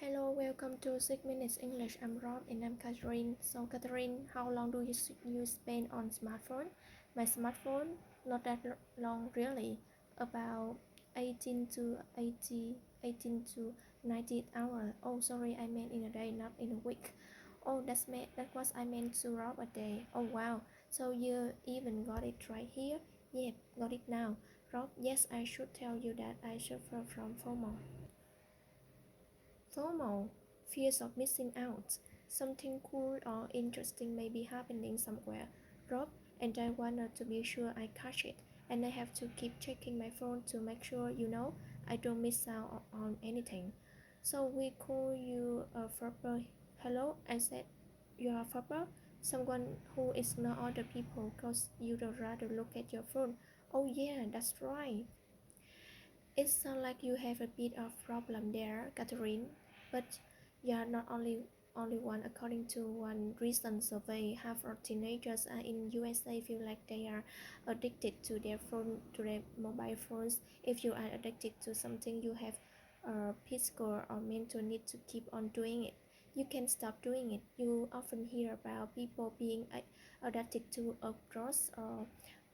Hello, welcome to 6 Minutes English. I'm Rob and I'm Catherine. So, Catherine, how long do you spend on smartphone? My smartphone, not that long really, about 18 to 80, 18 to 90 hours. Oh, sorry, I meant in a day, not in a week. Oh, that was I meant to Rob a day. Oh wow, so you even got it right here? Yep, got it now. Rob, yes, I should tell you that I suffer from FOMO. FOMO, fears of missing out. Something cool or interesting may be happening somewhere. Rob, and I wanted to be sure I catch it. And I have to keep checking my phone to make sure, I don't miss out on anything. So we call you a flipper. Hello, I said, you are a flipper? Someone who ignores other people because you'd rather look at your phone. Oh yeah, that's right. It sounds like you have a bit of problem there, Catherine, but you're not only one. According to one recent survey, half of teenagers in USA feel like they are addicted to their mobile phones. If you are addicted to something, you have a physical or mental need to keep on doing it. You can stop doing it. You often hear about people being addicted to a drugs or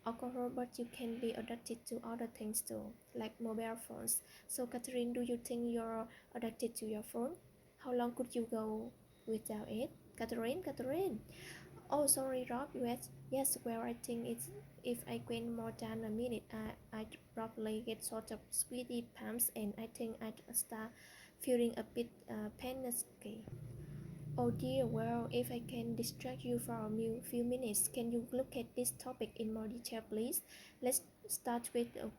alcohol, but you can be addicted to other things too, like mobile phones. So, Catherine, do you think you're addicted to your phone? How long could you go without it? Catherine. Oh, sorry, Rob. Yes. Well, I think it's if I wait more than a minute, I'd probably get sort of sweaty palms, and I think I'd start feeling a bit panicky. Oh dear, well, if I can distract you for a few minutes, can you look at this topic in more detail, please? Let's start with a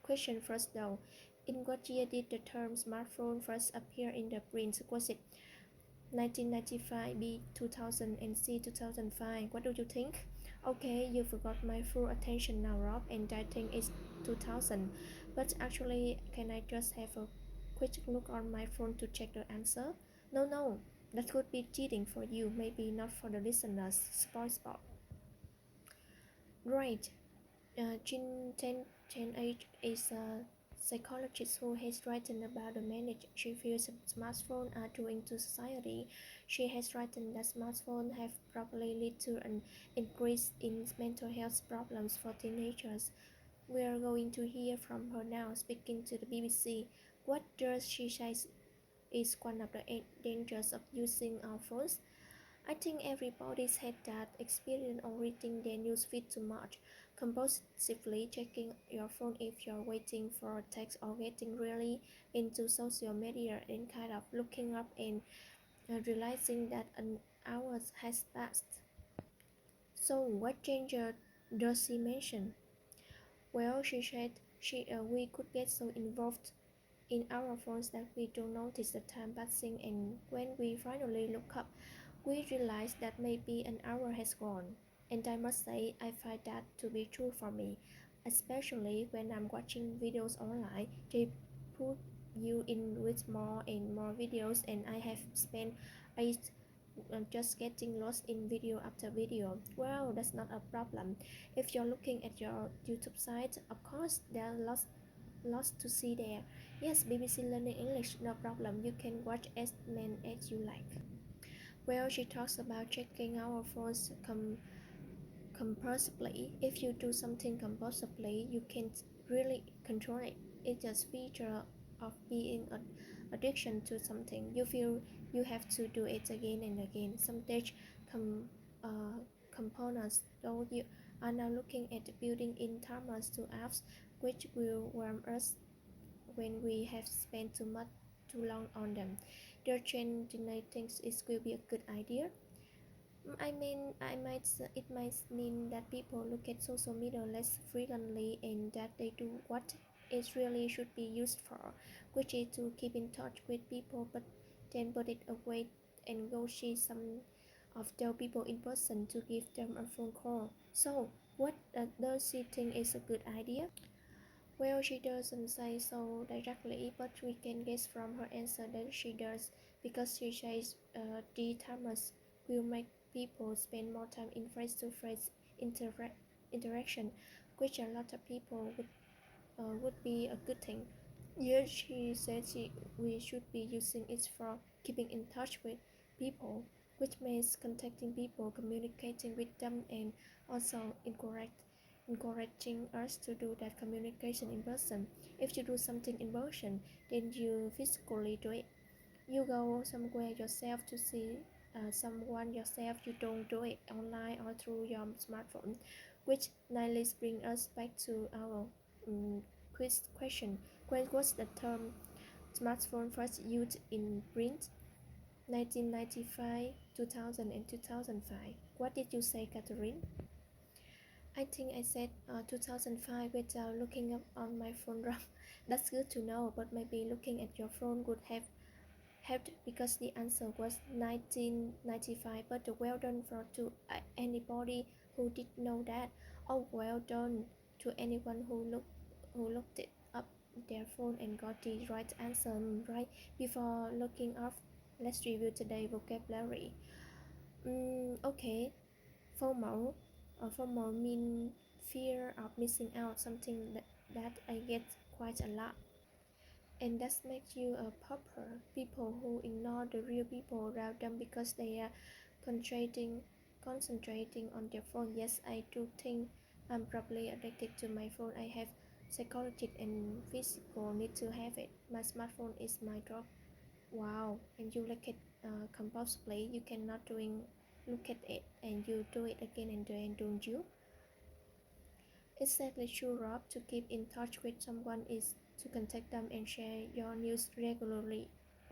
question first, though. In what year did the term smartphone first appear in the print? Was it 1995, B 2000, and C 2005? What do you think? Okay, you forgot my full attention now, Rob, and I think it's 2000. But actually, can I just have a quick look on my phone to check the answer? No, that could be cheating for you, maybe not for the listeners. Spoil sport. Right. Jean Chen is a psychologist who has written about the manage she feels smartphones are doing to society. She has written that smartphones have probably led to an increase in mental health problems for teenagers. We are going to hear from her now, speaking to the BBC. What does she say is one of the dangers of using our phones? I think everybody's had that experience of reading their newsfeed too much, compulsively checking your phone if you're waiting for a text or getting really into social media and kind of looking up and realizing that an hour has passed. So what danger does she mention? Well, she said we could get so involved in our phones that we don't notice the time passing, and when we finally look up, we realize that maybe an hour has gone. And I must say, I find that to be true for me, especially when I'm watching videos online. They put you in with more and more videos, and I have spent hours just getting lost in video after video. Well, that's not a problem. If you're looking at your YouTube site, of course, there are lots to see there. Yes, BBC Learning English, no problem. You can watch as many as you like. Well, she talks about checking our phones compulsively. If you do something compulsively, you can't really control it. It's just feature of being an addiction to something. You feel you have to do it again and again. Some tech com, components, though, you are now looking at building in timers to apps, which will warm us when we have spent too long on them. Their trend thinks it will be a good idea. It might mean that people look at social media less frequently and that they do what it really should be used for, which is to keep in touch with people, but then put it away and go see some of their people in person to give them a phone call. So, what does she think is a good idea? Well, she doesn't say so directly, but we can guess from her answer that she does, because she says the timers will make people spend more time in face-to-face interaction, which a lot of people would be a good thing. Yes, she said we should be using it for keeping in touch with people, which means contacting people, communicating with them, and also encouraging us to do that communication in person. If you do something in person, then you physically do it. You go somewhere yourself to see someone yourself. You don't do it online or through your smartphone, which nicely brings us back to our quiz question. When was the term smartphone first used in print? 1995, 2000, and 2005. What did you say, Catherine? I think I said 2005 without looking up on my phone. That's good to know, but maybe looking at your phone would have helped because the answer was 1995. But well done for to anybody who did know that. Oh, well done to anyone who looked it up their phone and got the right answer right before looking up. Let's review today's vocabulary. Okay, FOMO. FOMO mean fear of missing out, something that I get quite a lot. And that makes you a pauper. People who ignore the real people around them because they are concentrating on their phone. Yes, I do think I'm probably addicted to my phone. I have psychological and physical need to have it. My smartphone is my drug. Wow, and you like it compulsively. You cannot doing look at it and you do it again and again, don't you? Exactly true, Rob. To keep in touch with someone is to contact them and share your news regularly.